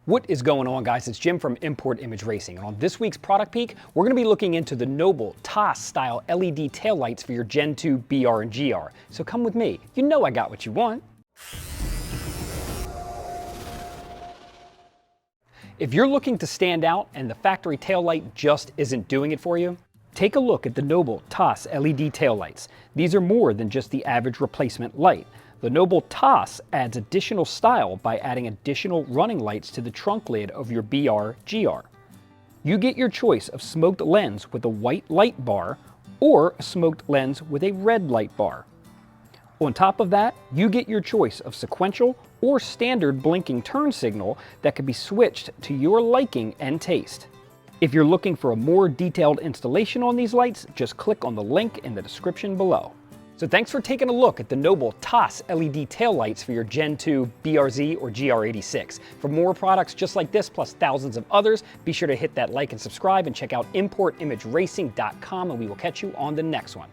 What is going on, guys? It's Jim from Import Image Racing, and on this week's Product Peek, we're going to be looking into the Noble TAS style LED taillights for your Gen 2 BR and GR. So come with me. You know I got what you want. If you're looking to stand out and the factory taillight just isn't doing it for you, take a look at the Noble TAS LED taillights. These are more than just the average replacement light. The Noble TAS adds additional style by adding additional running lights to the trunk lid of your BR/GR. You get your choice of smoked lens with a white light bar or a smoked lens with a red light bar. On top of that, you get your choice of sequential or standard blinking turn signal that can be switched to your liking and taste. If you're looking for a more detailed installation on these lights, just click on the link in the description below. So thanks for taking a look at the Noble TAS LED taillights for your Gen 2 BRZ or GR86. For more products just like this, plus thousands of others, be sure to hit that like and subscribe and check out importimageracing.com, and we will catch you on the next one.